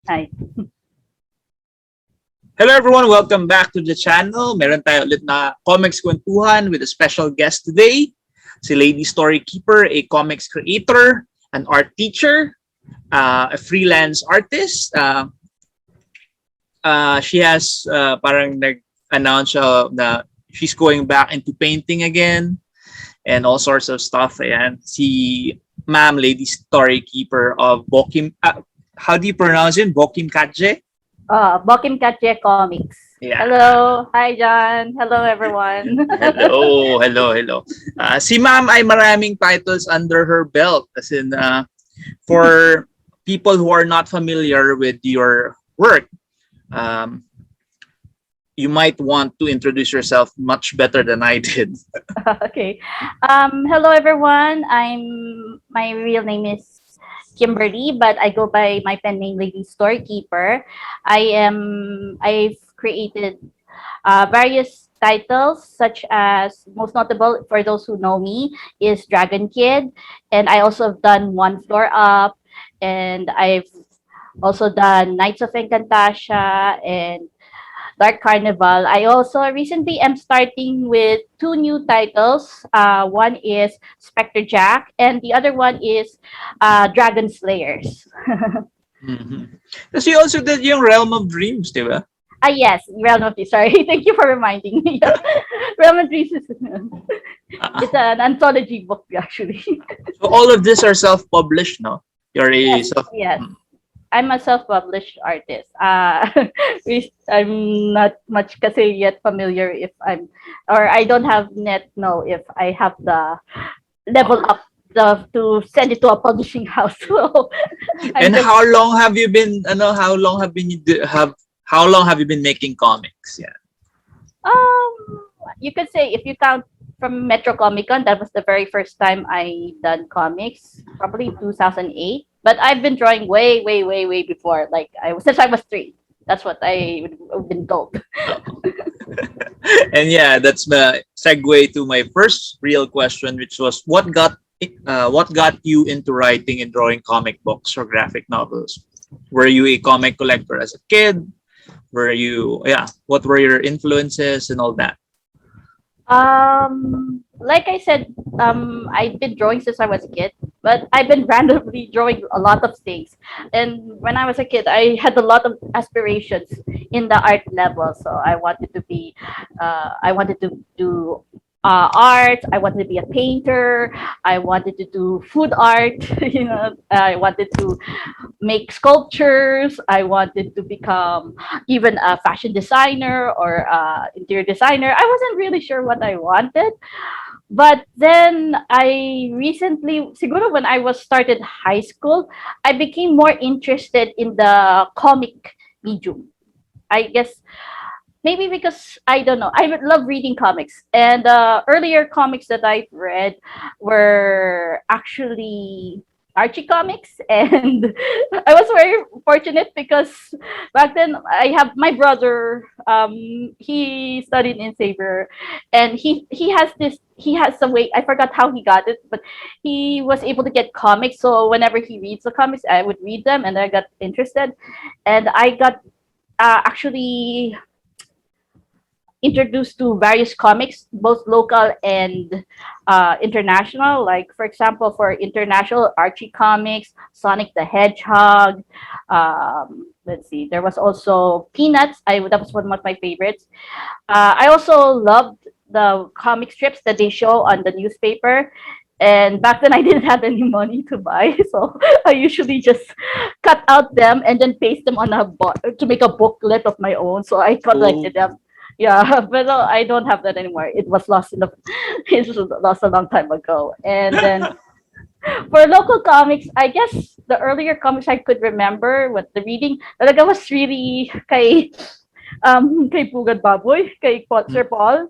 Hi. Hello everyone, welcome back to the channel. Meron tayo ulit na Comics Kwentuhan with a special guest today. Si Lady Storykeeper, a comics creator, an art teacher, a freelance artist. She has parang nag-announce na she's going back into painting again and all sorts of stuff. Ayan. Si Ma'am Lady Storykeeper of how do you pronounce it? Bokimkatje? Bokimkatje Comics. Yeah. Hello. Hi, John. Hello, everyone. Hello. Si Ma'am ay maraming titles under her belt. As in, for people who are not familiar with your work, um, you might want to introduce yourself much better than I did. Okay. Hello, everyone. My real name is Kimberly, but I go by my pen name Lady Storykeeper. I've created various titles, such as most notable for those who know me is Dragon Kid, and I also have done One Floor Up, and I've also done Knights of Encantasia and Dark Carnival. I also recently am starting with two new titles. One is Spectre Jack, and the other one is Dragon Slayers. Mhm. Kasi you also did yung Realm of Dreams, di ba? Yes, Realm of Dreams. Sorry, thank you for reminding me. Realm of Dreams is it's an anthology book, actually. So all of these are self-published, no? You're a Yes, self. yes. I'm a self-published artist. I'm not much kasi yet familiar if or I don't have net know if I have the level up to send it to a publishing house. So I'm And just, how long have you been? How long have you been making comics? Yeah. you could say if you count from Metro Comic Con, that was the very first time I done comics, probably 2008. But I've been drawing way before. Like since I was 3. That's what I've been told. And yeah, that's the segue to my first real question, which was what got you into writing and drawing comic books or graphic novels? Were you a comic collector as a kid? What were your influences and all that? Like I said, I've been drawing since I was a kid, but I've been randomly drawing a lot of things. And when I was a kid, I had a lot of aspirations in the art level. So I wanted to do art. I wanted to be a painter. I wanted to do food art. I wanted to make sculptures. I wanted to become even a fashion designer or interior designer. I wasn't really sure what I wanted. But then I recently, siguro when I was started high school, I became more interested in the comic medium. I guess maybe because I don't know. I would love reading comics, and the earlier comics that I've read were actually Archie comics, and I was very fortunate because back then I have my brother. He studied in Xavier, and he has some way. I forgot how he got it, but he was able to get comics. So whenever he reads the comics, I would read them, and I got interested, and I got actually introduced to various comics, both local and international. Like, for example, for international, Archie comics, Sonic the Hedgehog. Let's see, there was also Peanuts. That was one of my favorites. I also loved the comic strips that they show on the newspaper. And back then, I didn't have any money to buy, so I usually just cut out them and then paste them on to make a booklet of my own. So I Oh. collected them. Yeah, but I don't have that anymore. It was lost it was lost a long time ago. And then for local comics, I guess the earlier comics I could remember what the reading talaga was really kay Pugad Baboy, kay Sir Paul.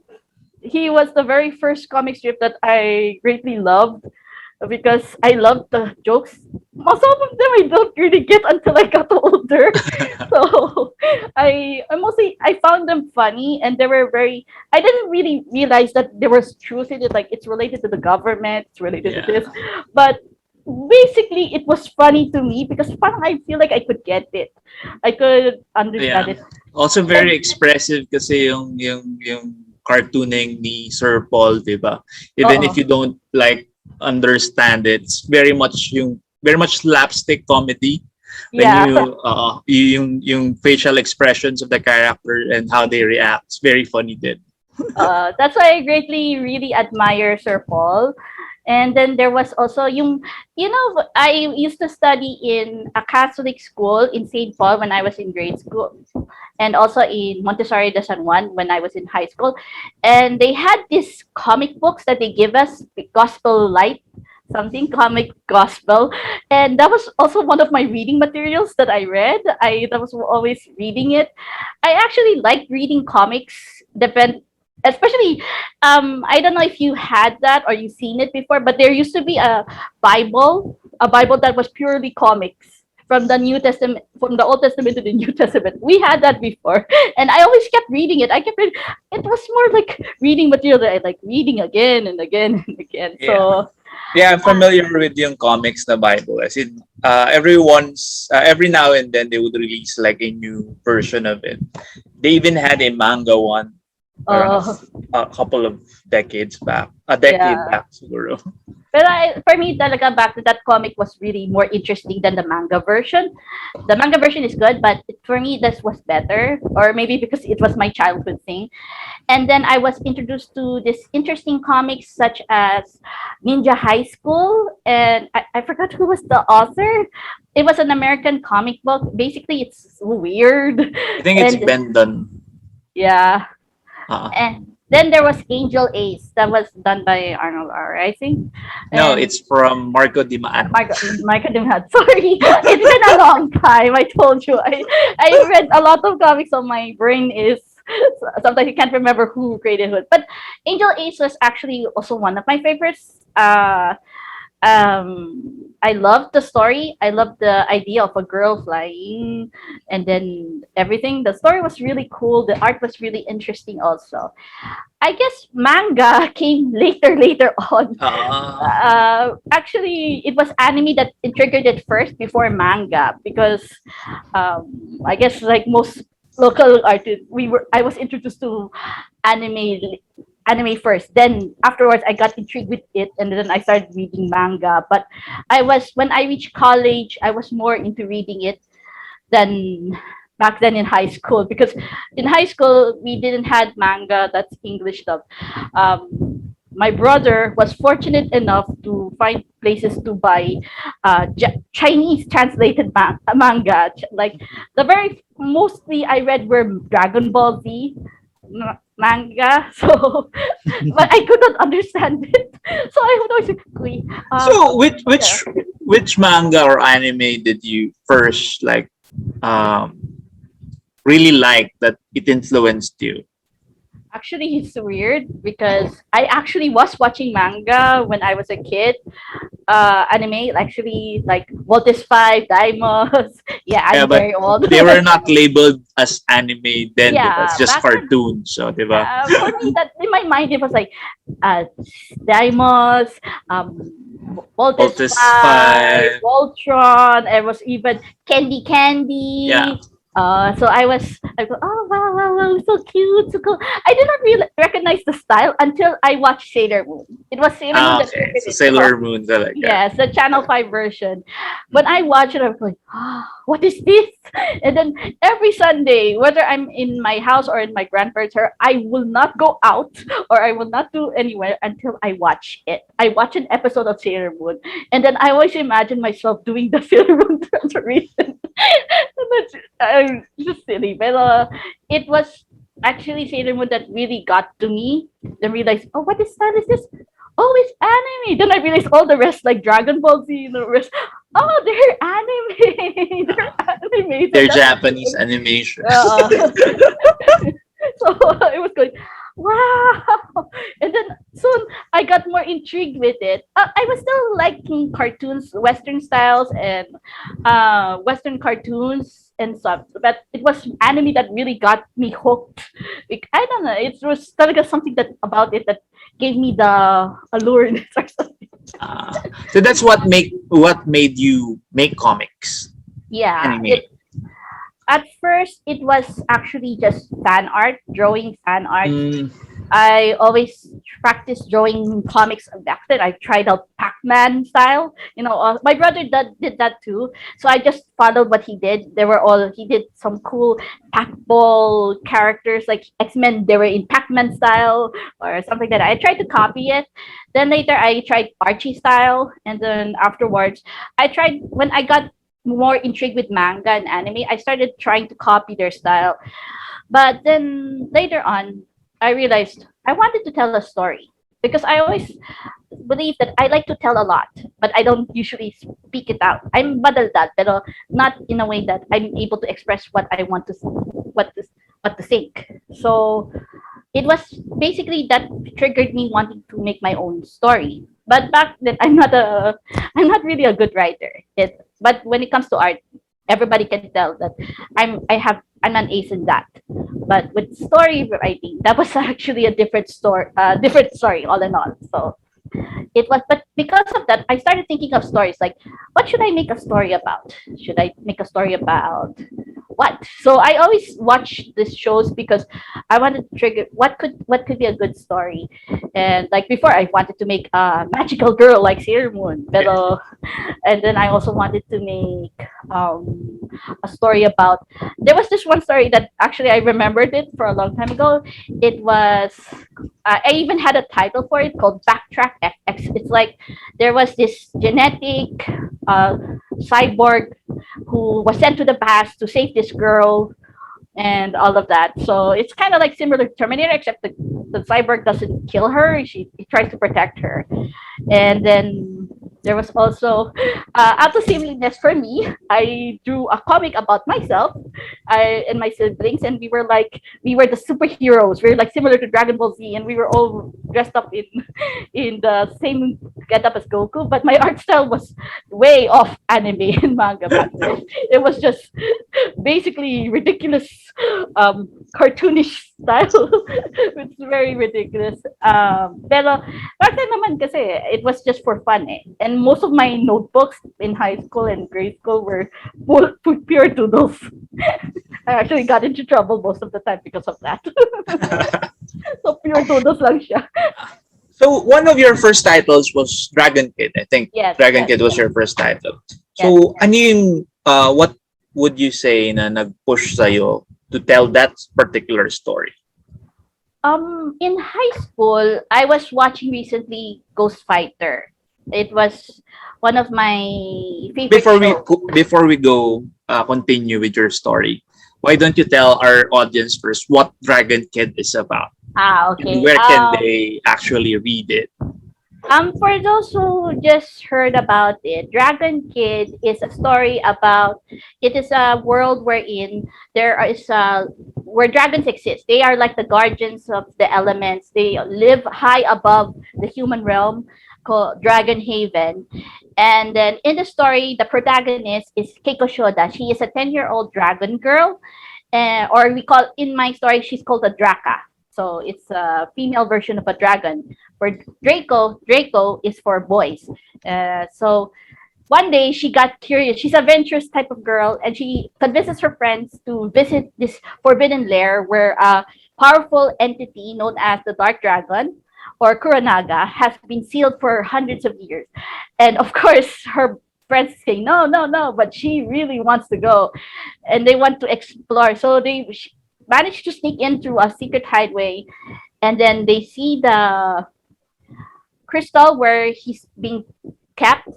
He was the very first comic strip that I greatly loved because I loved the jokes. Some of them I don't really get until I got older. So I found them funny, and they were very. I didn't really realize that there was truth in it. Like, it's related to the government, it's related to Yeah. this, but basically it was funny to me because parang I feel like I could get it. I could understand Yeah. it. Also very And expressive kasi yung cartooning ni Sir Paul, 'di ba? Even if oo. you don't like understand it, it's very much slapstick comedy when Yeah. yung facial expressions of the character and how they react. It's very funny din. That's why I greatly really admire Sir Paul. And then there was also I used to study in a Catholic school in St. Paul when I was in grade school, and also in Montessori de San Juan when I was in high school. And they had these comic books that they give us, Gospel Light, something comic gospel, and that was also one of my reading materials that I read. I that was always reading it. I actually like reading comics, especially I don't know if you had that or you've seen it before, but there used to be a Bible that was purely comics from the New Testament, from the Old Testament to the New Testament. We had that before, and I always kept reading it. I kept reading. It was more like reading material that I like reading again and again and again. Yeah. So Yeah, I'm familiar with yung comics na Bible. As in, every now and then they would release like a new version of it. They even had a manga one, parang uh, a couple of decades back, a decade yeah. back siguro. Pero for me, talaga back to that comic was really more interesting than the manga version. The manga version is good, but for me, this was better. Or maybe because it was my childhood thing. And then I was introduced to this interesting comics such as Ninja High School. And I forgot who was the author. It was an American comic book. Basically, it's weird. I think it's And Bendon. yeah. Uh, And then there was Angel Ace that was done by Arnold R. I think. no, And it's from Marco Di Maano. Michael Dimhat. Sorry, it's been a long time. I told you. I read a lot of comics, so my brain is sometimes you can't remember who created it. But Angel Ace was actually also one of my favorites. I loved the story. I loved the idea of a girl flying, and then everything. The story was really cool. The art was really interesting. Also, I guess manga came later on. Uh, Actually, it was anime that triggered it first before manga because I guess like most local artists, I was introduced to anime anime first. Then afterwards, I got intrigued with it, and then I started reading manga. But when I reached college, I was more into reading it than back then in high school because in high school we didn't had manga that's English stuff. My brother was fortunate enough to find places to buy Chinese translated manga. Like the very mostly I read were Dragon Ball Z manga. So, but I could not understand it. So I would always say, so which yeah. which which manga or anime did you first like um really like that it influenced you? Actually, it's weird because I actually was watching manga when I was a kid. Anime, actually, like Voltes 5, Daimos. Yeah, Yeah, I'm but very old. they were not labeled as anime then, diba? It's Yeah, just back then, cartoons, so diba? for me, that in my mind, it was like uh, Daimos, Voltes Voltes 5, 5. Voltron. It was even Candy Yeah. Candy. I go, oh wow, wow, wow, so cute, so cool. I did not really recognize the style until I watched Sailor Moon. It was Sailor Moon Ah, that okay. triggered So it to Sailor Moon talaga. yes, the Channel 5 version. When I Mm. watched it, I was like, oh, what is this? And then every Sunday, whether I'm in my house or in my grandparents' house, I will not go out or I will not do anywhere until I watch it. I watch an episode of Sailor Moon. And then I always imagine myself doing the Sailor Moon transformation. That's just silly. But it was actually Sailor Moon that really got to me. Then realized, oh, what is style is this? Oh, it's anime. Then I realized all the rest, like Dragon Ball Z, the rest. Oh, they're anime. They're Ah, anime. So they're that's Japanese animation. uh, so it was going, wow. And then soon I got more intrigued with it. I was still liking cartoons, Western styles and Western cartoons and stuff. But it was anime that really got me hooked. Like, I don't know. It was talaga something that about it that gave me the allure or something. So that's what made you make comics, Yeah, anime. at first it was actually just fan art, drawing fan art. Mm, I always practiced drawing comics back then. I tried out Pac-Man style. My brother did that too. So I just followed what he did. He did some cool Pac-Ball characters like X-Men. They were in Pac-Man style or something like that. I tried to copy it. Then later I tried Archie style. And then afterwards, when I got more intrigued with manga and anime, I started trying to copy their style. But then later on, I realized I wanted to tell a story because I always believe that I like to tell a lot, but I don't usually speak it out. I'm badaldad, pero not in a way that I'm able to express what I want to what to think. So it was basically that triggered me wanting to make my own story. But back then, I'm not really a good writer. But when it comes to art, everybody can tell that I'm an ace in that. But with story writing, that was actually a different story all in all. So it was, but because of that, I started thinking of stories like, what should I make a story about? Should I make a story about what? So I always watch these shows because I wanted to trigger what could be a good story. And like before, I wanted to make a magical girl like Sailor Moon, pero and then I also wanted to make um, a story about. There was this one story that actually I remembered it for a long time ago. It was I even had a title for it called Backtrack FX. It's like there was this genetic uh, cyborg who was sent to the past to save this girl and all of that. So it's kind of like similar to Terminator, except the cyborg doesn't kill her. He tries to protect her. And then there was also out of sameness for me. I drew a comic about myself, and my siblings, and we were the superheroes. We were like similar to Dragon Ball Z, and we were all dressed up in in the same getup as Goku. But my art style was way off anime and manga back then. It was just basically ridiculous, cartoonish style. It's very ridiculous. Pero back then naman kasi, it was just for fun eh. And most of my notebooks in high school and grade school were pure doodles. I actually got into trouble most of the time because of that. So pure doodles lang siya. so one of your first titles was Dragon Kid. I think Yes, Dragon yes, Kid was your first title. yes. So ano yung what would you say na nag-push sa'yo to tell that particular story? In high school, I was watching recently Ghost Fighter. It was one of my favorite Before we shows. before we go continue with your story, why don't you tell our audience first what Dragon Kid is about and Okay. where can they actually read it? For those who just heard about it, Dragon Kid is a story about. It is a world wherein where dragons exist. They are like the guardians of the elements. They live high above the human realm, called Dragon Haven. And then in the story, the protagonist is Keiko Shoda. She is a 10-year-old dragon girl, or we call in my story she's called a Draka. So it's a female version of a dragon. For Draco is for boys. So one day she got curious. She's a adventurous type of girl, and she convinces her friends to visit this forbidden lair where a powerful entity known as the Dark Dragon or Kuranaga has been sealed for hundreds of years. And of course, her friends say no, no, no, but she really wants to go, and they want to explore. So they manage to sneak in through a secret hideaway, and then they see the crystal where he's being kept,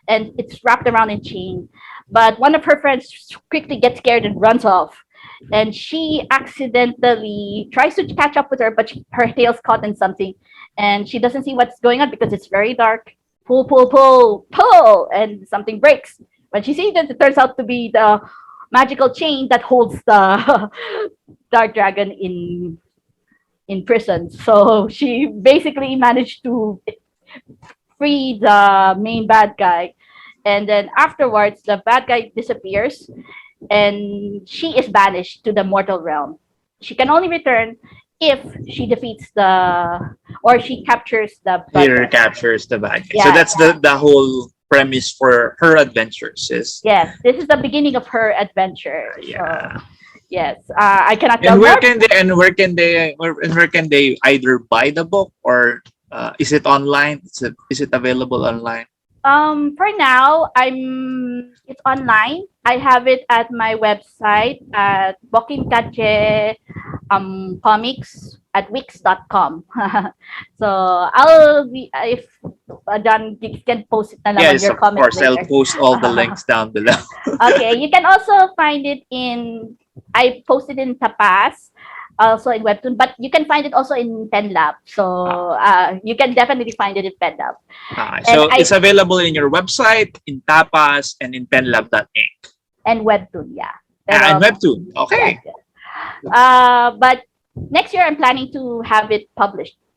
and it's wrapped around in chain. But one of her friends quickly gets scared and runs off. And she accidentally tries to catch up with her, but her tail's caught in something, and she doesn't see what's going on because it's very dark. Pull, pull, pull, pull, and something breaks. When she sees it, it turns out to be the magical chain that holds the dark dragon in prison. So she basically managed to free the main bad guy, and then afterwards the bad guy disappears, and she is banished to the mortal realm. She can only return if she defeats or she captures the bad Here guy. captures the bad guy. So Yeah, that's the whole premise for her adventures is yes, this is the beginning of her adventure. So yeah. yes, I cannot tell And where more. can they where can they either buy the book or is it online? Is it available online? For now, it's online. I have it at my website at Bokimkatje comics at wix.com. So I'll be if done, you can post it na lang on Yes, your of comments course. I'll later. post all the links down below. Okay, you can also find it in I posted in Tapas, also in Webtoon, but you can find it also in PenLab. So you can definitely find it in PenLab. And So it's available in your website, in Tapas, and in penlab.inc. and Webtoon, yeah. And Pero Webtoon. yes, Okay. yes. But next year I'm planning to have it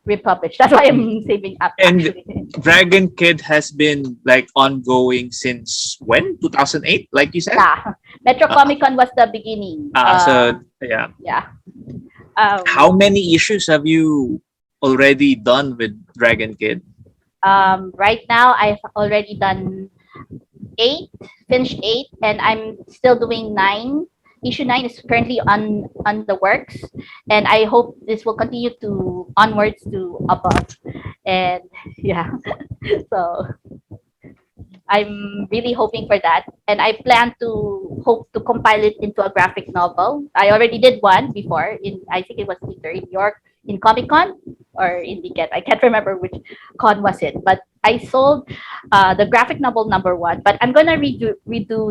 republished. That's why I'm saving up And actually. Dragon Kid has been like ongoing since when? 2008, like you said? Yeah, Metro Uh, Comic Con was the beginning. so yeah. Yeah. How Um, many issues have you already done with Dragon Kid? right now I've already done 8, finished 8, and I'm still doing 9. Issue 9 is currently on the works, and I hope this will continue to onwards to above. And yeah, so I'm really hoping for that, and I plan to hope to compile it into a graphic novel. I already did one before in I think it was either in New York in Comic Con or in the Get. I can't remember which con was it, but I sold the graphic novel number 1. But I'm gonna redo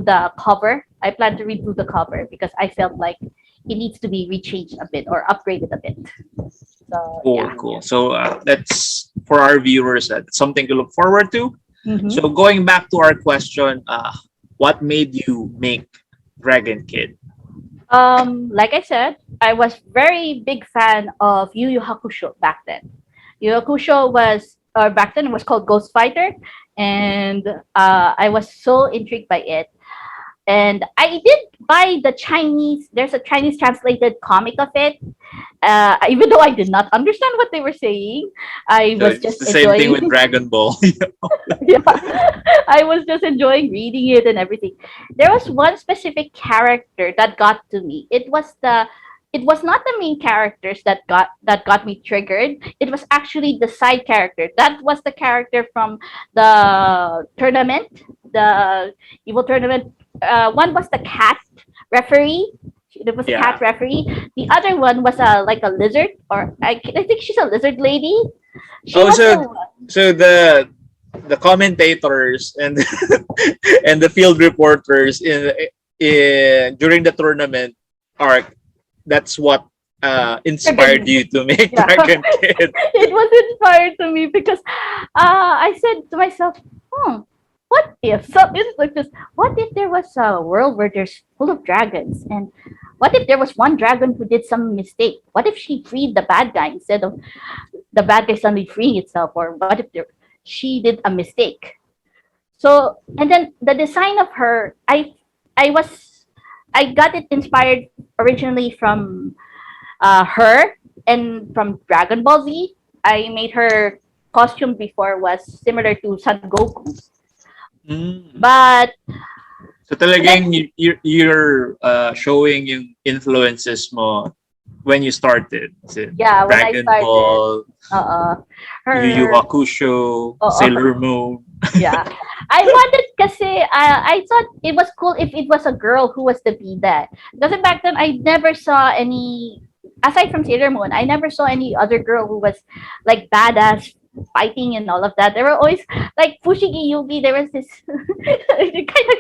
the cover. I plan to redo the cover because I felt like it needs to be rechanged a bit or upgraded a bit. So Cool, yeah. cool. So that's for our viewers. That's something to look forward to. Mhm. So going back to our question, what made you make Dragon Kid? Like I said, I was very big fan of Yu Yu Hakusho back then. Yu Yu Hakusho was, or back then it was called Ghost Fighter, and I was so intrigued by it. And I did buy the Chinese. There's a Chinese translated comic of it. Even though I did not understand what they were saying, I So was it's just the same thing with enjoying. Dragon Ball. Yeah, I was just enjoying reading it and everything. There was one specific character that got to me. It was not the main characters that got me triggered. It was actually the side character. That was the character from the tournament, the evil tournament. One was the cat referee. It was a cat Yeah. referee. The other one was like a lizard, or I think she's a lizard lady. She Oh, was so the so the commentators and and the field reporters in during the tournament arc, that's what inspired triggered. you to make Yeah. Dragon Kid. It was inspired to me because I said to myself, what if so it's like this? What if there was a world where there's full of dragons, and what if there was one dragon who did some mistake? What if she freed the bad guy instead of the bad guy suddenly freeing itself? Or what if she did a mistake? So and then the design of her, I was I got it inspired originally from her and from Dragon Ball Z. I made her costume before was similar to Son Goku's. Mm. But So then, talagang you're showing yung influences mo when you started. So, yeah, when I Dragon started, Ball, uh, Yu Yu her, Hakusho, uh, Sailor Moon. yeah. I wanted kasi I thought it was cool if it was a girl who was the bida. Because back then I never saw any aside from Sailor Moon, I never saw any other girl who was like badass fighting and all of that. There were always like Fushigi Yugi. There was this kind of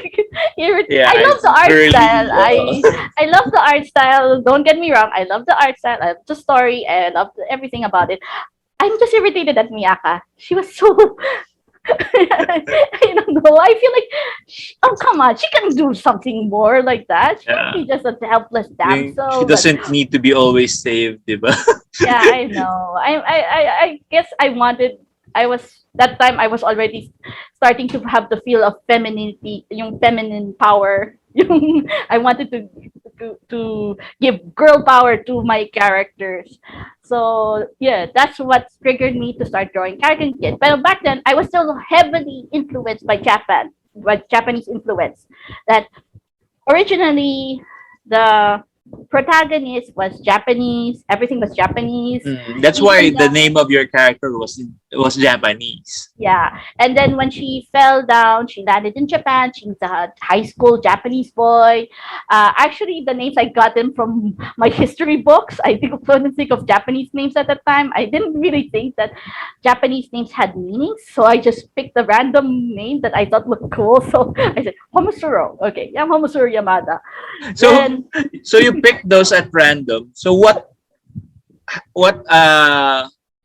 Yeah, I love it's the art style. girly. I love the art style. Don't get me wrong. I love the art style. I love the story. I love everything about it. I'm just irritated at Miyaka. She was so I don't know. I feel like, oh come on, she can do something more like that. She can't Yeah. be just a helpless She damsel. But doesn't need to be always saved, diba? yeah, I know. I guess I wanted. I was that time. I was already starting to have the feel of femininity, yung feminine power. Yung I wanted to to give girl power to my characters. So yeah, that's what triggered me to start drawing Character Kid. But back then, I was still heavily influenced by by Japanese influence. That originally the protagonist was Japanese. Everything was Japanese. That's why Even the name of your character was Japanese. yeah. And then when she fell down, she landed in Japan. She's a high school Japanese boy. Actually, the names I got them from my history books. I couldn't think of Japanese names at the time. I didn't really think that Japanese names had meanings. So I just picked a random name that I thought looked cool. So I said, Homosuro. Okay, yeah, Homosuro Yamada. So Then so you picked those at random. So what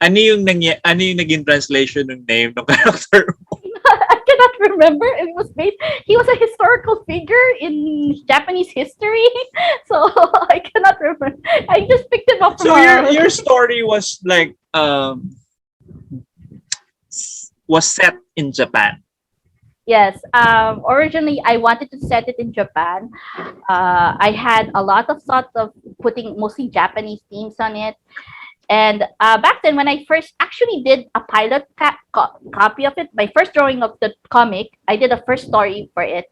ano yung naging translation ng name ng character? I cannot remember. It was based. He was a historical figure in Japanese history, so I cannot remember. I just picked him up from. So your story was like was set in Japan. Yes. Originally, I wanted to set it in Japan. I had a lot of thoughts of putting mostly Japanese themes on it. And back then, when I first actually did a pilot copy of it, my first drawing of the comic, I did a first story for it.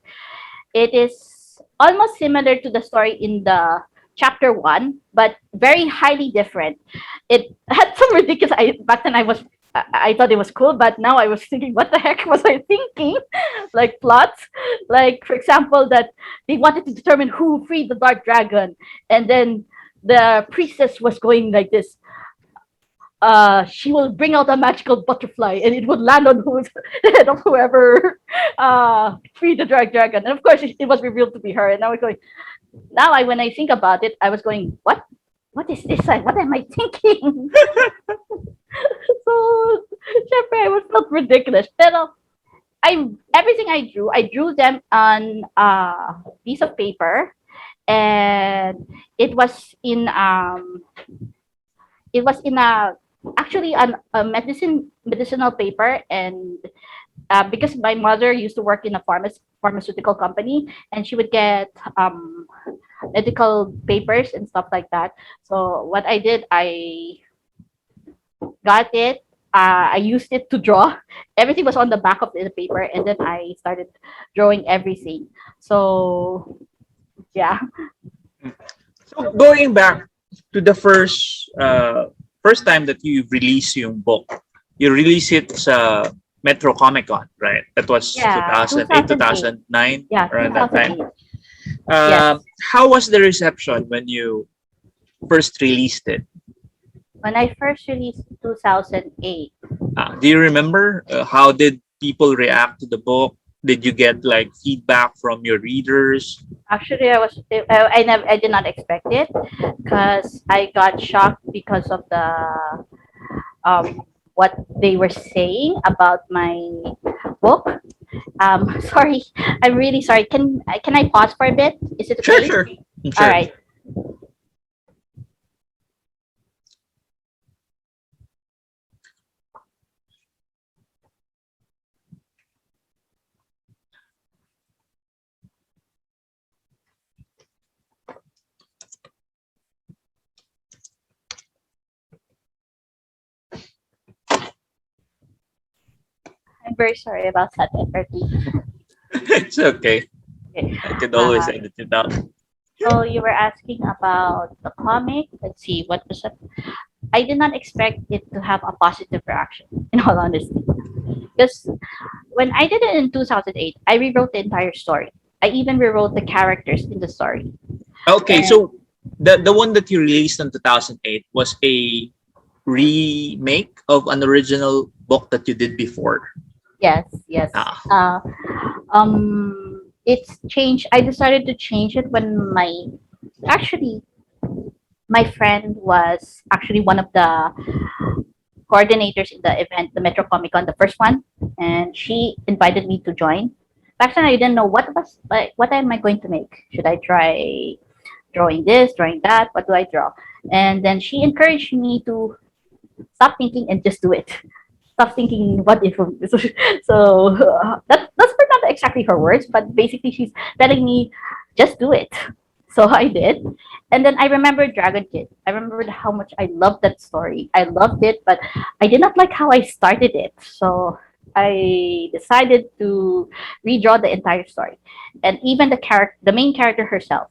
It is almost similar to the story in the chapter one, but very highly different. It had some ridiculous. Back then, I thought it was cool, but now I was thinking, what the heck was I thinking? Like plots, like for example, that they wanted to determine who freed the dark dragon, and then the priestess was going like this. She will bring out a magical butterfly and it would land on who's the head of whoever freed the dark dragon. And of course, it was revealed to be her. And I was going, when I think about it, I was going, what? What is this? What am I thinking? So, syempre, I was felt ridiculous. Pero, everything I drew them on a piece of paper, and it was in a actually a medicinal paper. And because my mother used to work in a pharmaceutical company, and she would get medical papers and stuff like that. So what I did, I got it. I used it to draw. Everything was on the back of the paper, and then I started drawing everything. So yeah. So going back to the first time that you release yung book, you release it sa Metro Comic Con, right? That was Yeah, 2008, 2008. 2009, Yeah, around that time. 2008. How was the reception when you first released it? When I first released 2008, Do you remember how did people react to the book? Did you get like feedback from your readers? actually I did not expect it because I got shocked because of the what they were saying about my book. Sorry, I'm really sorry. Can I pause for a bit? Is it Sure, okay? sure. All right. I'm very sorry about that, Bertie. It's okay. Okay. I could always edit it out. So you were asking about the comic. Let's see, what was it? I did not expect it to have a positive reaction, in all honesty. Because when I did it in 2008, I rewrote the entire story. I even rewrote the characters in the story. Okay, And so the one that you released in 2008 was a remake of an original book that you did before. yes, yes. Ah, It's changed. I decided to change it when actually, my friend was actually one of the coordinators in the event, the Metro Comic Con, the first one, and she invited me to join. Back then, I didn't know what am I going to make. Should I try drawing this, drawing that? What do I draw? And then she encouraged me to stop thinking and just do it. Stop thinking what if. So that's not exactly her words, but basically she's telling me just do it. So I did. And then I remembered Dragon Kid. I remembered how much I loved that story. I loved it, but I did not like how I started it. So I decided to redraw the entire story. And even the main character herself.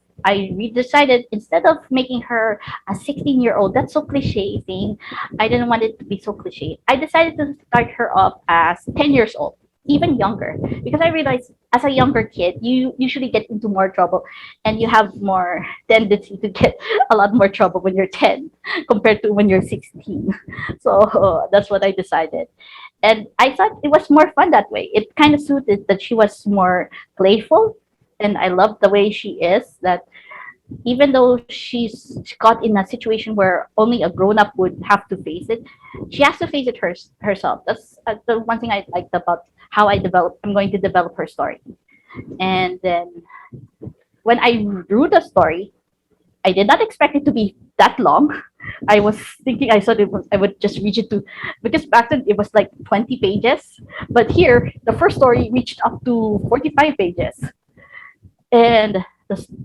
Decided instead of making her a 16-year-old, that's so cliche thing. I didn't want it to be so cliche. I decided to start her off as 10 years old, even younger, because I realized as a younger kid, you usually get into more trouble and you have more tendency to get a lot more trouble when you're 10 compared to when you're 16. So that's what I decided. And I thought it was more fun that way. It kind of suited that she was more playful. And I love the way she is, that even though she's caught in a situation where only a grown up would have to face it, she has to face it herself. That's the one thing I liked about how I'm going to develop her story. And then when I drew the story, I did not expect it to be that long. I was thinking I would just reach it to, because back then it was like 20 pages, but here the first story reached up to 45 pages. And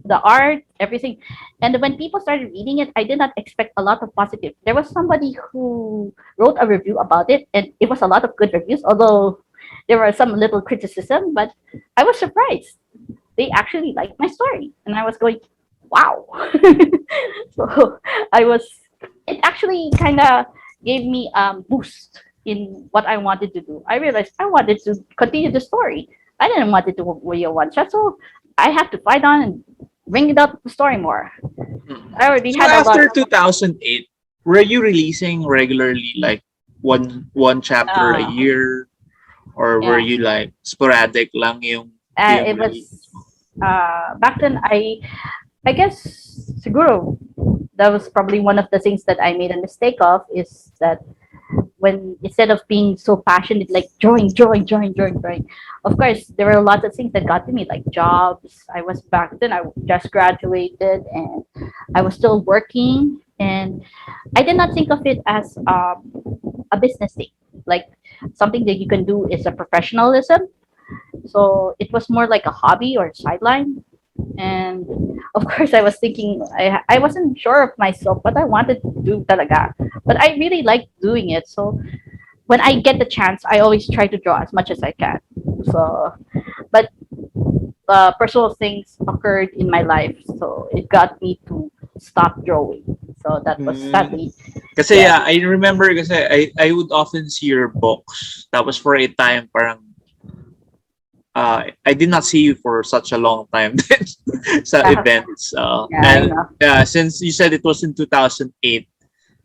the art, everything. And when people started reading it, I did not expect a lot of positive. There was somebody who wrote a review about it, and it was a lot of good reviews, although there were some little criticism, but I was surprised. They actually liked my story. And I was going, wow. So I was, it actually kind of gave me a boost in what I wanted to do. I realized I wanted to continue the story. I didn't want it to be a one shot, so I have to fight on and bring it up the story more. Mhm. I already So had a lot. after 2008, were you releasing regularly, like one chapter a Uh, year, or were yeah, you like sporadic lang yung it release? was back then. I guess siguro that was probably one of the things that I made a mistake of, is that when instead of being so passionate, like drawing, of course there were a lot of things that got to me, like jobs. I was back then, I just graduated and I was still working, and I did not think of it as a business thing, like something that you can do is a professionalism. So it was more like a hobby or sideline. And of course, I was thinking, I wasn't sure of myself, but I wanted to do talaga. But I really liked doing it. So when I get the chance, I always try to draw as much as I can. So, but personal things occurred in my life, so it got me to stop drawing. So that was Mm. sadly, Kasi yeah. yeah, I remember kasi I would often see your books. That was for a time parang I did not see you for such a long time then sa Yeah, events. yeah, I And know. since you said it was in 2008,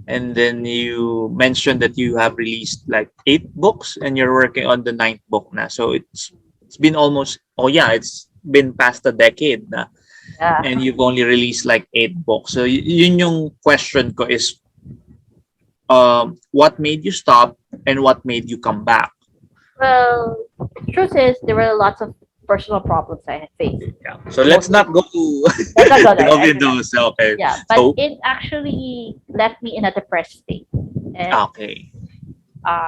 and then you mentioned that you have released like 8 books and you're working on the ninth book na. So it's been almost, oh yeah, it's been past a decade na, Yeah. and you've only released like 8 books. So yun yung question ko is, what made you stop and what made you come back? Well, the truth is, there were lots of personal problems I had faced. Yeah. So let's Mostly, not go let's not go there. delve I into do that. those. Okay. Yeah, but So it actually left me in a depressed state. And okay.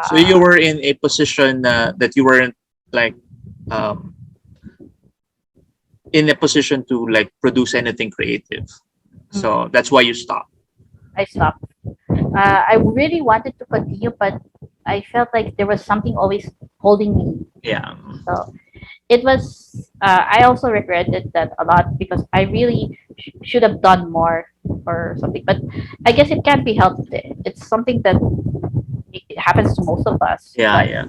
So uh, you were in a position that you weren't like um, in a position to like produce anything creative. So that's why you stopped. I stopped. I really wanted to continue, but I felt like there was something always holding me. Yeah. So it was. I also regretted that a lot because I really should have done more or something. But I guess it can't be helped. It's something that it happens to most of us. Yeah, But yeah.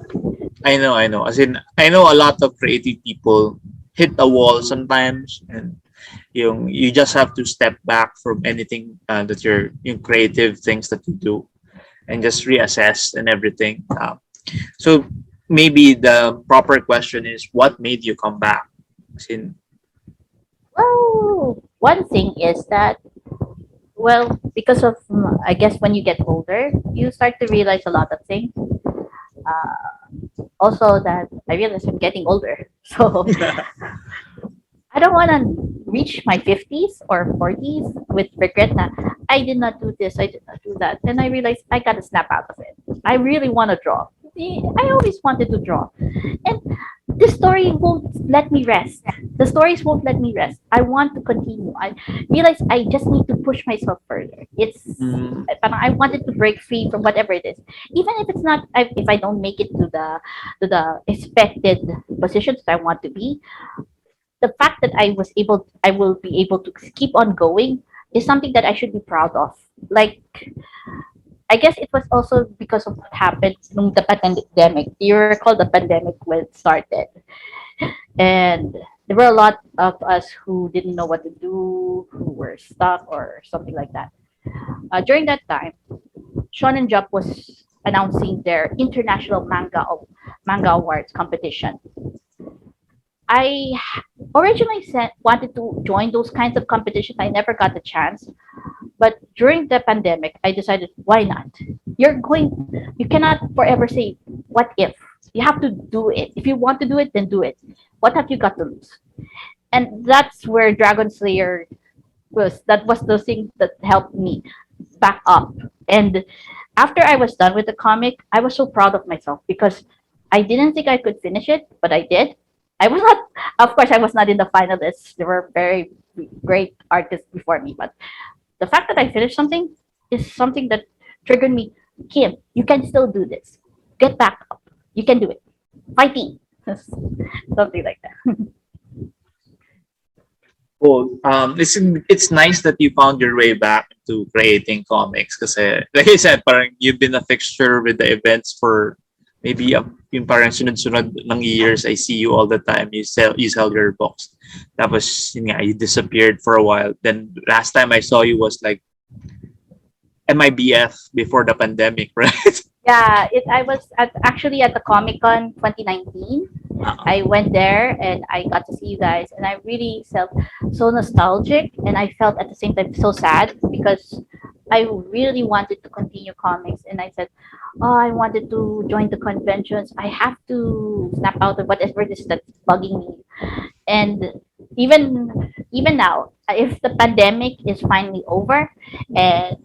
I know. As in, I know a lot of creative people hit a wall sometimes, and you just have to step back from anything that you're yung creative things that you do, and just reassess and everything. So maybe the proper question is, what made you come back? As in, well, one thing is that, well, because of I guess when you get older, you start to realize a lot of things. Also, that I realize I'm getting older, so I don't want to reach my 50s or 40s with regret that I did not do this, I did not do that. Then I realized I got to snap out of it. I really want to draw. I always wanted to draw. And the story won't let me rest. The stories won't let me rest. I want to continue. I realize I just need to push myself further. Mm. Parang I wanted to break free from whatever it is, even if it's not. If I don't make it to the expected positions that I want to be, the fact that I will be able to keep on going is something that I should be proud of. Like, I guess it was also because of what happened nung the pandemic. You recall the pandemic when it started, and there were a lot of us who didn't know what to do, who were stuck or something like that. During that time, Shonen Jump was announcing their international manga awards competition. I originally wanted to join those kinds of competitions. I never got the chance, but during the pandemic, I decided, why not? You cannot forever say, what if? You have to do it. If you want to do it, then do it. What have you got to lose? And that's where Dragon Slayer that was the thing that helped me back up. And after I was done with the comic, I was so proud of myself because I didn't think I could finish it, but I did. I was not, of course, I was not in the finalists. There were very great artists before me, but the fact that I finished something is something that triggered me. Kim, you can still do this. Get back up. You can do it. Fighting. Something like that. Cool. It's nice that you found your way back to creating comics kasi like I said, parang you've been a fixture with the events for maybe yung parang sunod-sunod ng years. I see you all the time. You sell your books. Tapos yun nga, you disappeared for a while. Then last time I saw you was like MIBF before the pandemic, right? Yeah, I was actually at the Comic Con 2019. I went there and I got to see you guys, and I really felt so nostalgic, and I felt at the same time so sad because I really wanted to continue comics, and I said, "Oh, I wanted to join the conventions. I have to snap out of whatever it is that's bugging me." And even now, if the pandemic is finally over, and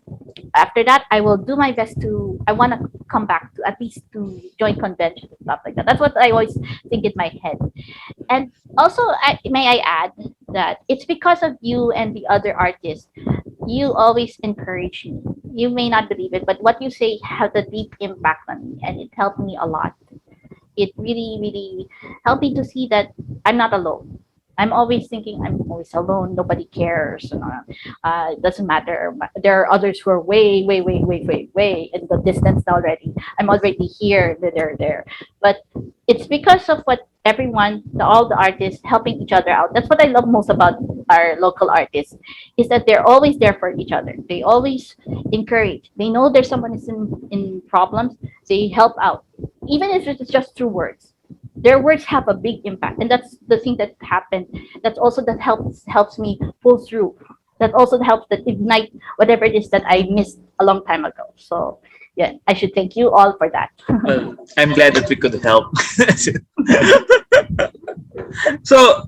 after that, I will do my best to. I want to come back to at least to join conventions and stuff like that. That's what I always think in my head. And also, may I add that it's because of you and the other artists. You always encourage me. You may not believe it, but what you say has a deep impact on me, and it helped me a lot. It really, really helped me to see that I'm not alone. I'm always thinking I'm always alone. Nobody cares. It doesn't matter. There are others who are way, way, way, way, way, way in the distance already. I'm already here. They're there. But it's because of what all the artists helping each other out. That's what I love most about our local artists, is that they're always there for each other. They always encourage. They know there's someone is in problems. They help out, even if it's just through words. Their words have a big impact, and that's the thing that happened. That's also that helps me pull through. That also helps that ignite whatever it is that I missed a long time ago. So yeah, I should thank you all for that. Well, I'm glad that we could help. So,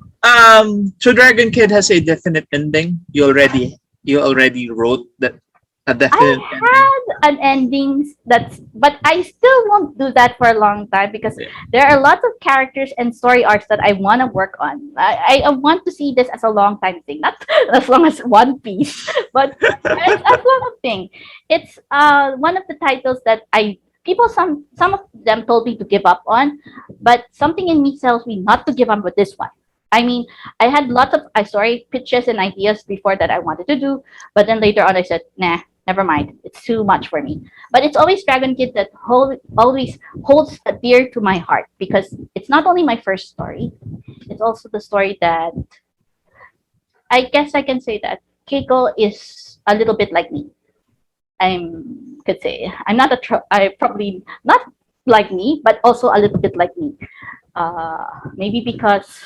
so Dragon Kid has a definite ending. You already wrote that a I definite ending. had an ending but I still won't do that for a long time because Yeah. there are lots of characters and story arcs that I want to work on. I want to see this as a long time thing, not as long as One Piece, but it's as long a thing. It's one of the titles that some of them told me to give up on, but something in me tells me not to give up with this one. I mean, I had lots of story pitches and ideas before that I wanted to do, but then later on I said, nah, never mind. It's too much for me. But it's always Dragon Kid that always holds dear to my heart because it's not only my first story, it's also the story that I guess I can say that Keiko is a little bit like me. Could say I'm not I probably not like me, but also a little bit like me. Maybe because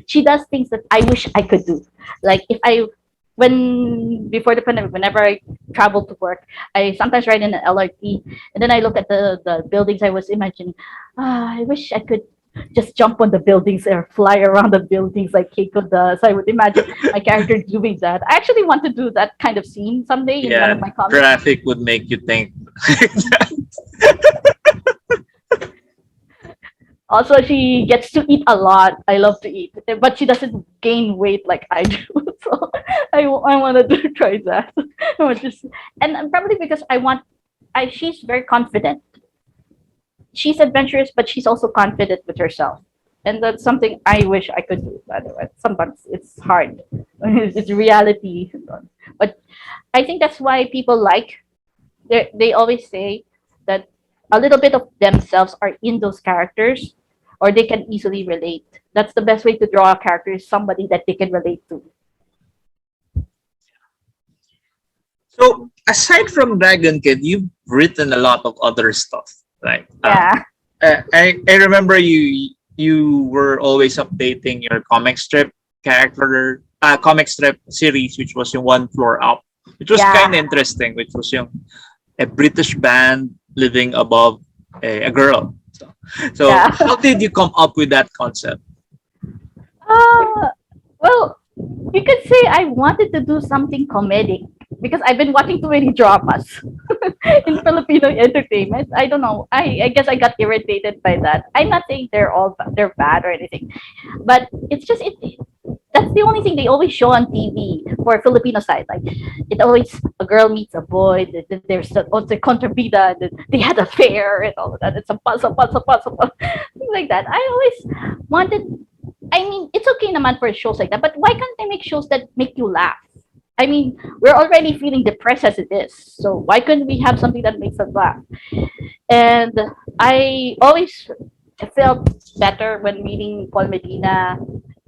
she does things that I wish I could do. Like if I when before the pandemic, whenever I travel to work, I sometimes ride in an LRT, and then I look at the buildings. I was imagining, I wish I could just jump on the buildings or fly around the buildings like Keiko does. I would imagine my character doing that. I actually want to do that kind of scene someday in one Yeah, of my comics. traffic would make you think. Also, she gets to eat a lot. I love to eat, but she doesn't gain weight like I do. So I wanted to try that. I want to and probably because she's very confident. She's adventurous, but she's also confident with herself. And that's something I wish I could do. By the way, sometimes it's hard. It's reality. But I think that's why people like. They always say that a little bit of themselves are in those characters, or they can easily relate. That's the best way to draw a character is somebody that they can relate to. So aside from Dragon Kid, you've written a lot of other stuff. Like Yeah, I remember you were always updating your comic strip series, which was yung One Floor Up, which was kind of yeah, interesting, which was yung a British band living above a girl. So yeah. how did you come up with that concept? Uh, well, you could say I wanted to do something comedic because I've been watching too many dramas in Filipino entertainment. I don't know. I guess I got irritated by that. I'm not saying they're bad or anything, but it's just that's the only thing they always show on TV for Filipino side. Like it always a girl meets a boy. There's also contrabida. They had a affair and all of that. It's a puzzle, things like that. I always wanted. I mean, it's okay naman for shows like that, but why can't they make shows that make you laugh? I mean, we're already feeling depressed as it is, so why couldn't we have something that makes us laugh? And I always felt better when reading Paul Medina,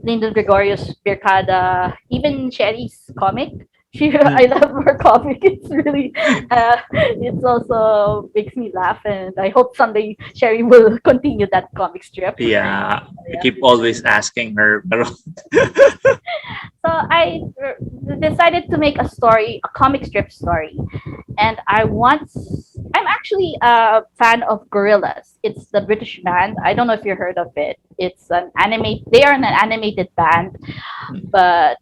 Lyndon Gregorius, Birkada, even Sherry's comic. I Mm. love her comic. It's really, it's also makes me laugh, and I hope someday Sherry will continue that comic strip. Yeah, I Yeah. keep always asking her. Pero So I decided to make a story, a comic strip story, and I'm actually a fan of Gorillaz. It's the British band. I don't know if you heard of it. It's an anime. They are an animated band, but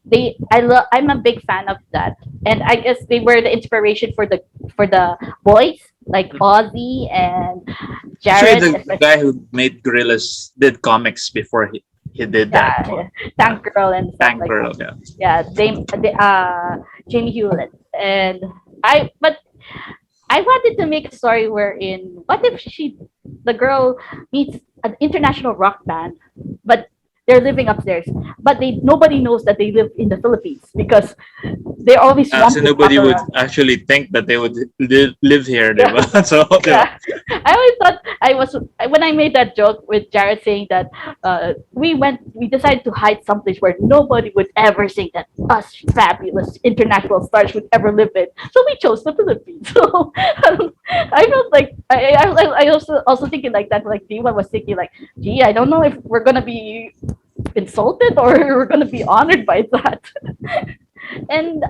I'm a big fan of that, and I guess they were the inspiration for the boys like Ozzy and actually, Jared, the especially. guy who made Gorillas did comics before he did that Yeah, one. yeah. Yeah, Tank Girl and stuff Tank like that. Girl. Yeah. Yeah, Jamie Hewlett, and but I wanted to make a story wherein what if the girl meets an international rock band, but they're living upstairs, but nobody knows that they live in the Philippines because they're always So swamped with nobody would paparazzi. actually think that they would live here, Yeah, diba? So, diba? yeah. I always thought I was when I made that joke with Jared saying that we decided to hide someplace where nobody would ever think that us fabulous international stars would ever live in. So we chose the Philippines. So I felt like I also thinking like that. Like Diva was thinking like, gee, I don't know if we're gonna be insulted or we're gonna be honored by that. And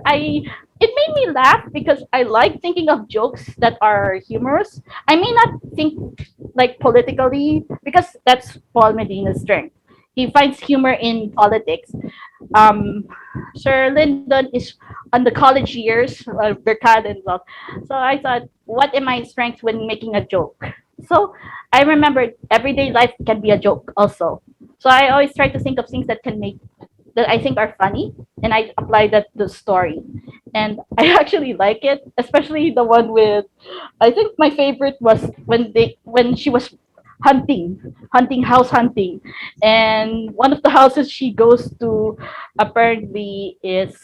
it made me laugh because I like thinking of jokes that are humorous. I may not think like politically because that's Paul Medina's strength. He finds humor in politics. Um, Sir Lyndon is on the college years, Berkad and stuff. So I thought, what am my strength when making a joke? So I remembered everyday life can be a joke also. So I always try to think of things that I think are funny, and I apply that to the story. And I actually like it, especially the one with. I think my favorite was when she was house hunting, and one of the houses she goes to apparently is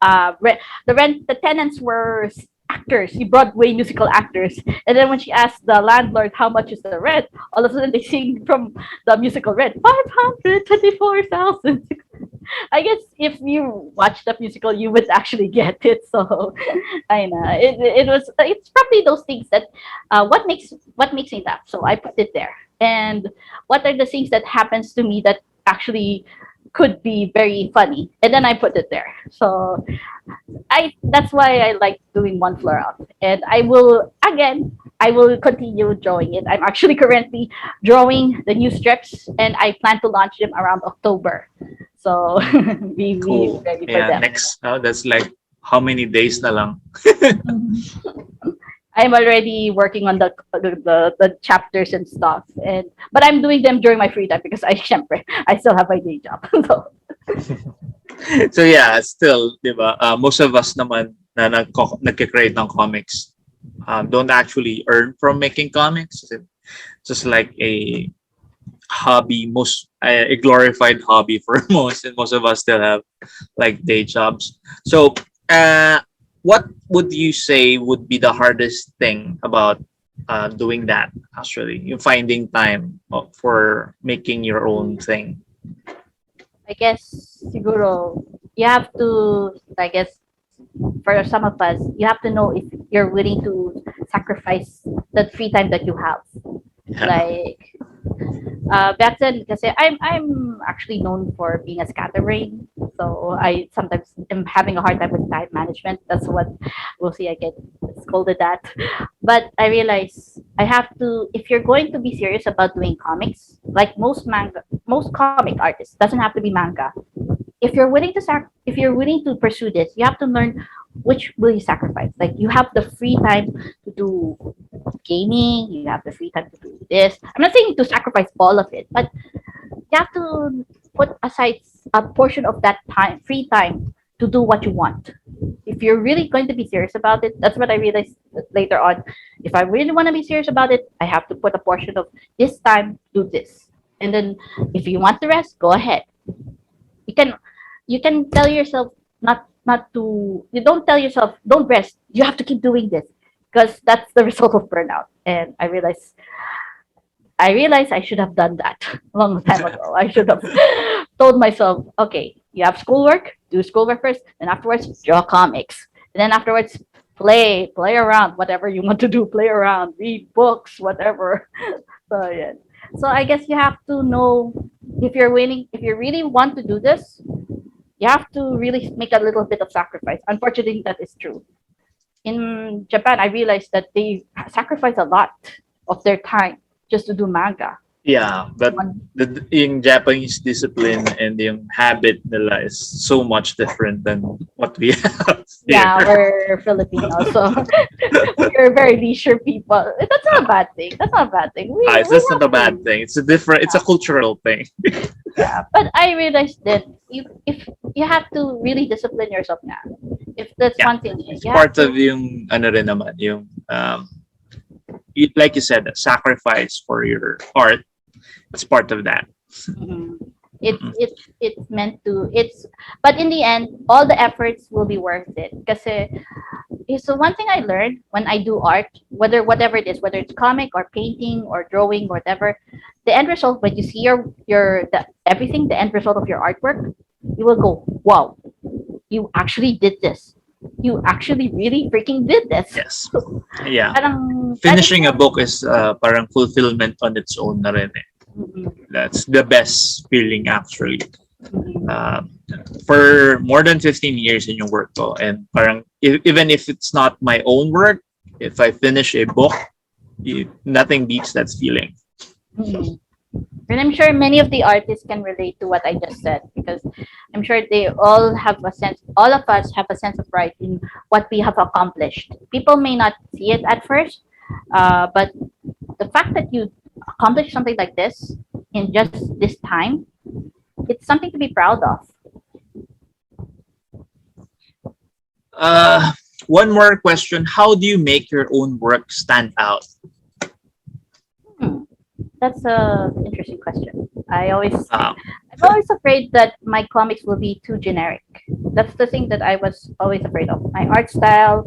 the tenants were actors, the Broadway musical actors. And then when she asked the landlord how much is the rent, all of a sudden they sing from the musical rent 524,000. I guess if you watch the musical, you would actually get it. So I know it's probably those things that what makes me laugh. So I put it there. And what are the things that happens to me that actually could be very funny, and then I put it there. So I that's why I like doing one floor out. And I will continue drawing it. I'm actually currently drawing the new strips and I plan to launch them around October. So be Cool. ready for Yeah, them. next. That's like how many days na lang? I'm already working on the chapters and stuff, and but I'm doing them during my free time because syempre, I still have my day job. So So yeah, still, di ba, most of us naman na nagke-create ng comics don't actually earn from making comics. It's just like a hobby, a glorified hobby for most, and most of us still have like day jobs. So, what would you say would be the hardest thing about doing that? Actually, you finding time for making your own thing. I guess siguro you have to, I guess for some of us, you have to know if you're willing to sacrifice the free time that you have. Yeah. Like back then, kasi I'm actually known for being a scatterbrain. So I sometimes am having a hard time with time management. That's what we'll see. I get scolded at. But I realize I have to. If you're going to be serious about doing comics, like most comic artists, doesn't have to be manga. If you're willing to if you're willing to pursue this, you have to learn which will you sacrifice. Like you have the free time to do gaming, you have the free time to do this. I'm not saying to sacrifice all of it, but you have to put aside a portion of that time, free time, to do what you want. If you're really going to be serious about it, that's what I realized later on. If I really want to be serious about it, I have to put a portion of this time to do this. And then if you want the rest, go ahead. You can tell yourself not to, you don't tell yourself don't rest. You have to keep doing this because that's the result of burnout. And I realized I should have done that a long time ago. I should have told myself, okay, you have schoolwork, do schoolwork first, and afterwards draw comics. And then afterwards play around, whatever you want to do, play around, read books, whatever. So yeah. So I guess you have to know if you really want to do this, you have to really make a little bit of sacrifice. Unfortunately, that is true. In Japan, I realized that they sacrifice a lot of their time just to do manga. Yeah, but yung Japanese discipline and yung habit nila is so much different than what we have Yeah, here. we're Filipinos, so we're very leisure people. That's not a bad thing. That's not a bad thing. We That's not a have bad to. thing. It's a cultural thing. Yeah, but I realized that if you have to really discipline yourself now. If that's Yeah, one thing, it's you have part of to. yung ano rin naman, yung like you said, sacrifice for your art. It's part of that. Mhm. It's Mm-mm. it's meant to. But in the end, all the efforts will be worth it. Kasi so one thing I learned when I do art, whatever it is, whether it's comic or painting or drawing or whatever, the end result when you see everything, the end result of your artwork, you will go, wow, you actually did this. You actually really freaking did this. Yes. Yeah. Parang that is Finishing a book is parang fulfillment on its own na rin eh. Mhm, That's the best feeling actually. mhm. Uh, for more than 15 years in yung work ko, and parang even if it's not my own work, if I finish a book, nothing beats that feeling. Mhm. And I'm sure many of the artists can relate to what I just said because I'm sure they all have a sense, all of us have a sense of pride in what we have accomplished. People may not see it at first, but the fact that you accomplished something like this in just this time, it's something to be proud of. Uh, One more question: how do you make your own work stand out? Hmm. That's a interesting question. Um, I'm always afraid that my comics will be too generic. That's the thing that I was always afraid of. My art style,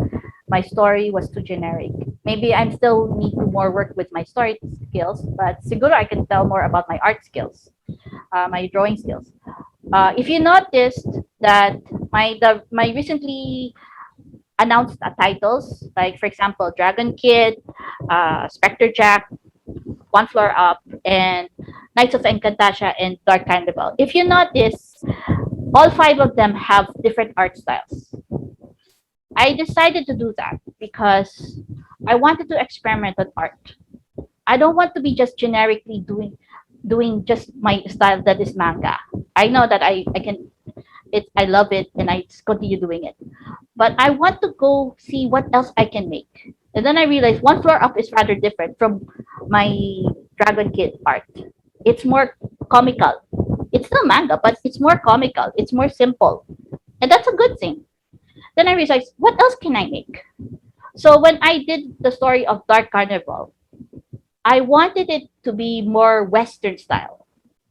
my story was too generic. Maybe I'm still need to more work with my story skills, but siguro I can tell more about my art skills, my drawing skills. If you noticed that my recently announced titles, like for example, Dragon Kid, Spectre Jack, One Floor Up, and Knights of Encantasia and Dark Carnival. If you notice, all five of them have different art styles. I decided to do that because I wanted to experiment with art. I don't want to be just generically doing just my style that is manga. I know that I can I love it and I continue doing it. But I want to go see what else I can make. And then I realized one floor up is rather different from my Dragon Kid art. It's more comical. It's still manga, but it's more comical. It's more simple. And that's a good thing. Then I realized, what else can I make? So when I did the story of Dark Carnival, I wanted it to be more Western style,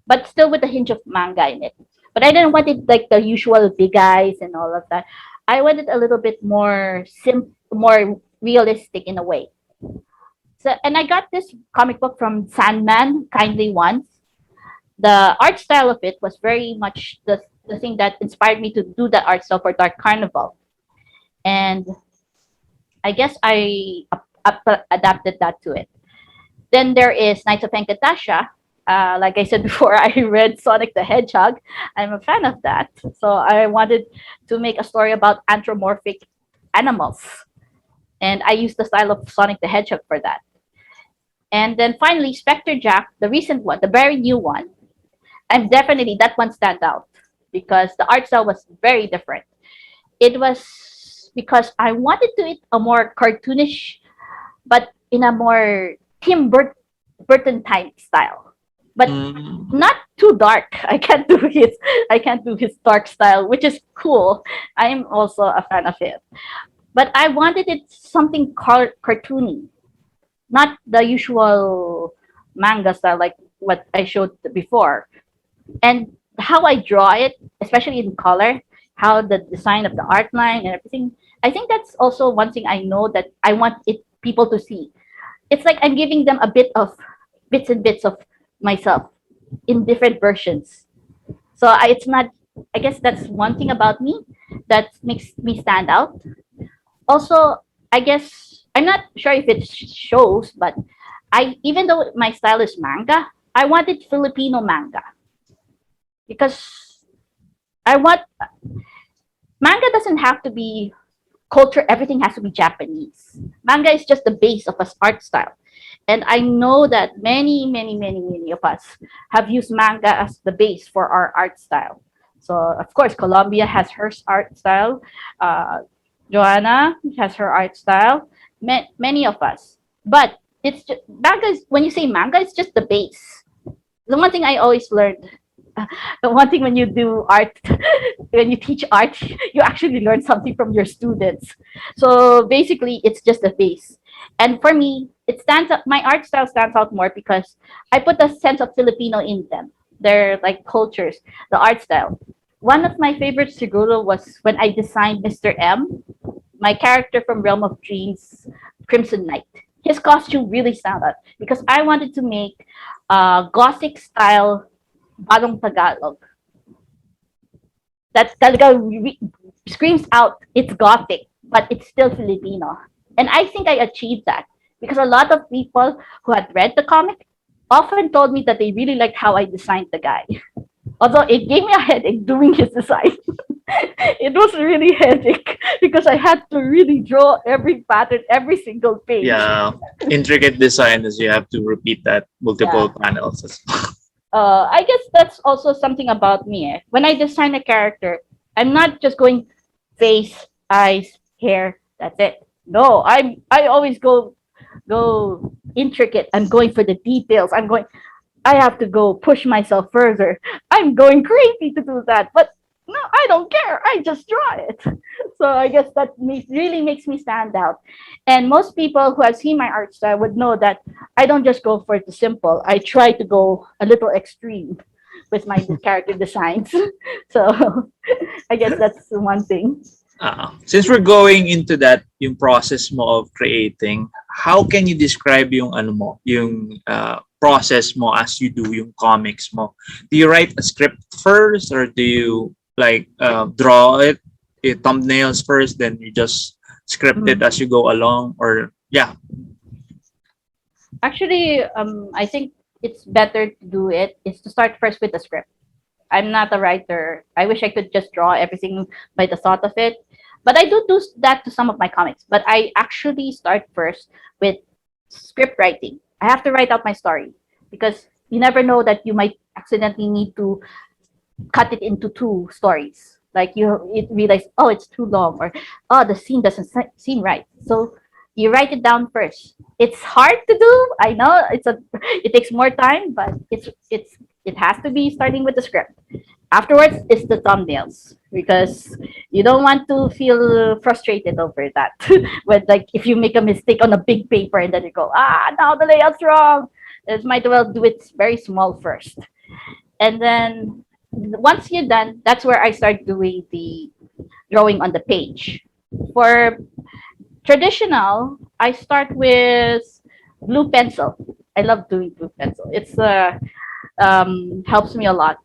but still with a hint of manga in it. But I didn't want it like the usual big eyes and all of that. I wanted a little bit more more realistic in a way. So, and I got this comic book from Sandman, Kindly Once. The art style of it was very much the thing that inspired me to do the art style for Dark Carnival. And I guess I adapted that to it. Then there is Knights of Encantasia. Like I said before, I read Sonic the Hedgehog. I'm a fan of that. So I wanted to make a story about anthropomorphic animals. And I used the style of Sonic the Hedgehog for that. And then finally, Spectre Jack, the recent one, the very new one. I'm definitely, that one stand out because the art style was very different. It was because I wanted to it a more cartoonish, but in a more Burton type style, but Mm. not too dark. I can't do his dark style, which is cool. I am also a fan of it, but I wanted it something cartoony, not the usual manga style like what I showed before. And how I draw it, especially in color, how the design of the art line and everything. I think that's also one thing I know that I want it people to see. It's like I'm giving them a bit of bits and bits of myself in different versions. So it's not. I guess that's one thing about me that makes me stand out. Also, I guess I'm not sure if it shows, but I even though my style is manga, I wanted Filipino manga because I want manga doesn't have to be culture. Everything has to be Japanese. Manga is just the base of an art style. And I know that many of us have used manga as the base for our art style. So, of course, Colombia has her art style. Uh, Joanna has her art style. Many of us. But it's just, manga is, when you say manga, it's just the base. The one thing I always learned, the one thing when you do art, when you teach art, you actually learn something from your students. So basically, it's just the base. And for me, it stands up. My art style stands out more because I put a sense of Filipino in them. They're like cultures, the art style. One of my favorites siguro was when I designed Mr. M, my character from Realm of Dreams, Crimson Knight. His costume really stand out because I wanted to make gothic style Bagong Tagalog. That talaga screams out it's gothic, but it's still Filipino. And I think I achieved that because a lot of people who had read the comic often told me that they really liked how I designed the guy. Although it gave me a headache doing his design. It was really headache because I had to really draw every pattern, every single page. Yeah, intricate design is you have to repeat that multiple Yeah. panels. I guess that's also something about me. When I design a character, I'm not just going face, eyes, hair. That's it. No, I always go intricate. I'm going for the details. I have to go push myself further. I'm going crazy to do that, but no, I don't care. I just draw it. So I guess that really makes me stand out. And most people who have seen my art style would know that I don't just go for the simple. I try to go a little extreme with my character designs. So I guess that's one thing. Since we're going into that, yung process mo of creating, how can you describe yung ano mo, yung process mo as you do yung comics mo? Do you write a script first, or do you like draw it, thumbnails first, then you just script it as you go along, or yeah? Actually, I think it's better to do it is to start first with the script. I'm not a writer. I wish I could just draw everything by the thought of it. But I do that to some of my comics. But I actually start first with script writing. I have to write out my story because you never know that you might accidentally need to cut it into two stories. Like you realize, oh, it's too long, or oh, the scene doesn't seem right. So you write it down first. It's hard to do. I know it takes more time, but it has to be starting with the script. Afterwards is the thumbnails because you don't want to feel frustrated over that. When like if you make a mistake on a big paper and then you go, now the layout's wrong. It might well do it very small first. And then once you're done, that's where I start doing the drawing on the page. For traditional, I start with blue pencil. I love doing blue pencil. It's helps me a lot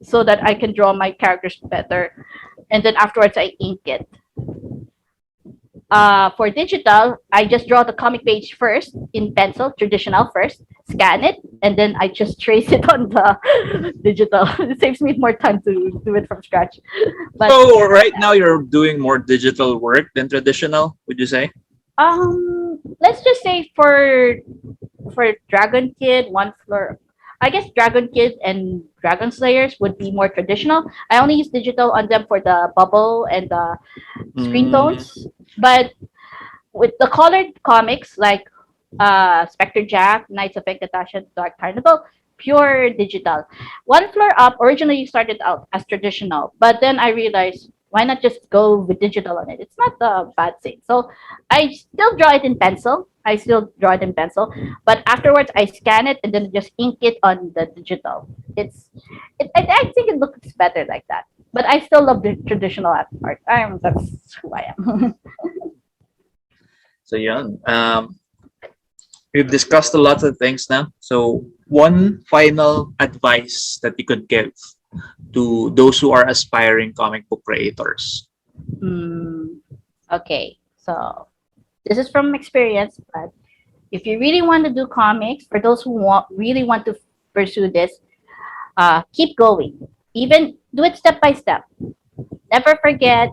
so that I can draw my characters better. And then afterwards, I ink it. For digital, I just draw the comic page first in pencil, traditional first, scan it, and then I just trace it on the digital. It saves me more time to do it from scratch. But So right now you're doing more digital work than traditional, would you say? let's just say for Dragon Kid, One Floor, I guess Dragon Kid and Dragon Slayers would be more traditional. I only use digital on them for the bubble and the screen Mm, tones. But with the colored comics like Spectre Jack, Knights of Encantation, Dark Carnival, pure digital. One Floor Up originally started out as traditional, but then I realized why not just go with digital on it? It's not a bad thing. So I still draw it in pencil. I still draw it in pencil, but afterwards I scan it and then just ink it on the digital. I think it looks better like that. But I still love the traditional art. That's who I am. so yeah. We've discussed a lot of things now. So one final advice that you could give to those who are aspiring comic book creators. Hmm. Okay, so this is from experience, but if you really want to do comics, for those who really want to pursue this, keep going. Even do it step by step. Never forget.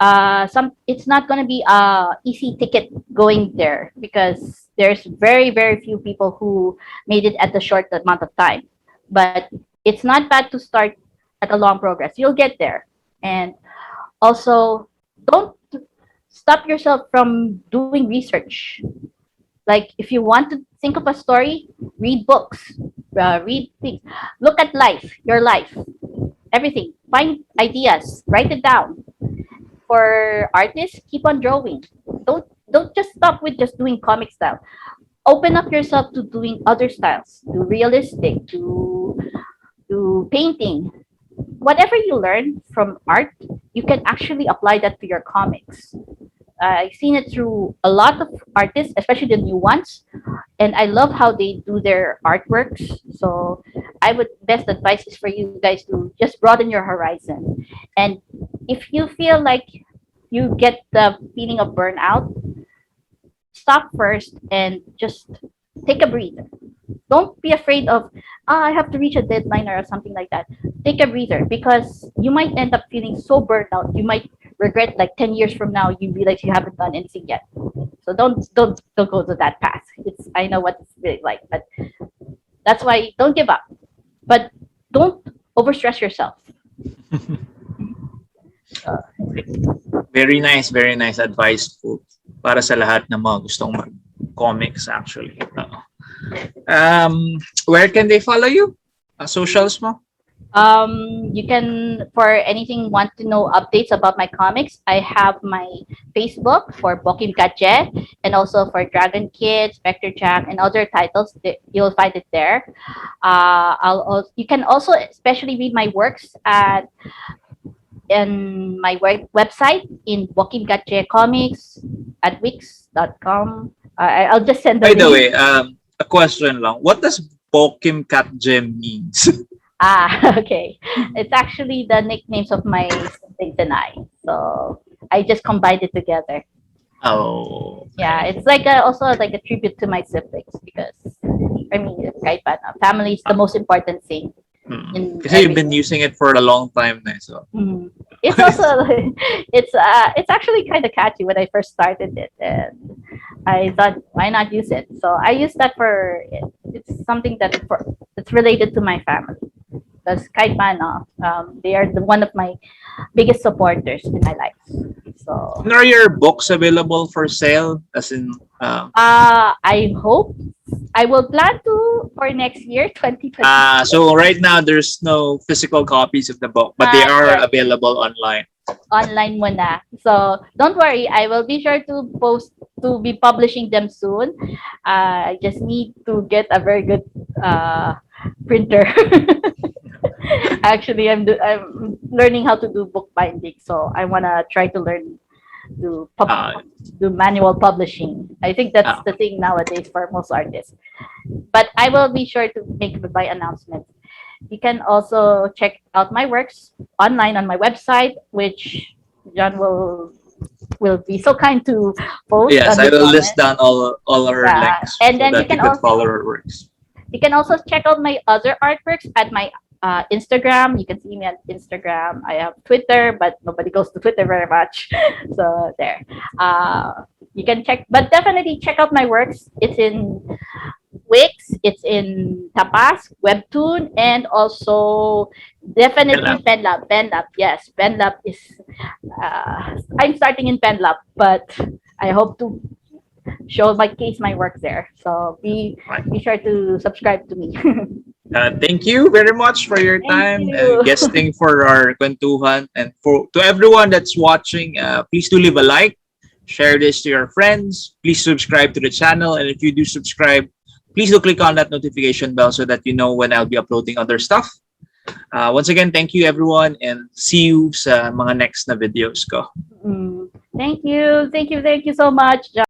It's not gonna be a easy ticket going there because there's very few people who made it at the short amount of time. But it's not bad to start at a long progress. You'll get there, and also don't stop yourself from doing research. Like if you want to think of a story, read books, read things, look at life, your life, everything. Find ideas, write it down. For artists, keep on drawing. Don't just stop with just doing comic style. Open up yourself to doing other styles, to realistic, to painting. Whatever you learn from art, you can actually apply that to your comics. I've seen it through a lot of artists, especially the new ones, and I love how they do their artworks. So I would best advice is for you guys to just broaden your horizon. And if you feel like you get the feeling of burnout, stop first and just take a breather. Don't be afraid of I have to reach a deadline or something like that. Take a breather because you might end up feeling so burnt out. You might regret like 10 years from now you realize you haven't done anything yet. So don't go to that path. It's I know what it's really like, but that's why don't give up. But don't overstress yourself. Very nice advice po para sa lahat ng mga gustong mag-comics actually. Where can they follow you? Socials mo? You can for anything want to know updates about my comics. I have my Facebook for Bokimkatje and also for Dragon Kid, Spectre Jack, and other titles. You'll find it there. You can also especially read my works at in my website in Bokimkatje Comics at wix.com. I'll just send the By the link. way, a question lang. What does Bokimkatje means? Okay. It's actually the nicknames of my siblings and I. So I just combined it together. Oh. Yeah, it's like also like a tribute to my siblings because I mean, kahit pa na, family is the most important thing in Kasi you've been everything. using it for a long time na. So. Mhm. It's also it's actually kind of catchy when I first started it, and I thought why not use it? So I use that for it's something that it's related to my family because kahit pa, no, they are one of my biggest supporters in my life. So And are your books available for sale? As in, I hope I will plan to for next year, 2020. so right now there's no physical copies of the book, but they are Yes, available online. online muna. So don't worry, I will be sure to post to be publishing them soon. I just need to get a very good printer. Actually, I'm learning how to do bookbinding, so I wanna try to learn to Uh, do manual publishing. I think that's uh, the thing nowadays for most artists. But I will be sure to make my announcements. You can also check out my works online on my website, which John will be so kind to post yes, on I the will list comment. down all our Yeah. links And so then that you could follow our works. you can also check out my other artworks at my Instagram. You can see me on Instagram. I have Twitter, but nobody goes to Twitter very much. So there. You can check, but definitely check out my works. It's in Wix, it's in Tapas, Webtoon, and also definitely Kailangan. PenLab. PenLab, yes, PenLab is. I'm starting in PenLab, but I hope to showcase my work there. So be sure to subscribe to me. Thank you very much for your Thank time you. guesting for our Kwentuhan. And for to everyone that's watching, please do leave a like, share this to your friends. Please subscribe to the channel. And if you do subscribe, please do click on that notification bell so that you know when I'll be uploading other stuff. Once again, thank you everyone and see you sa mga next na videos ko. Thank you. Thank you. Thank you so much, John.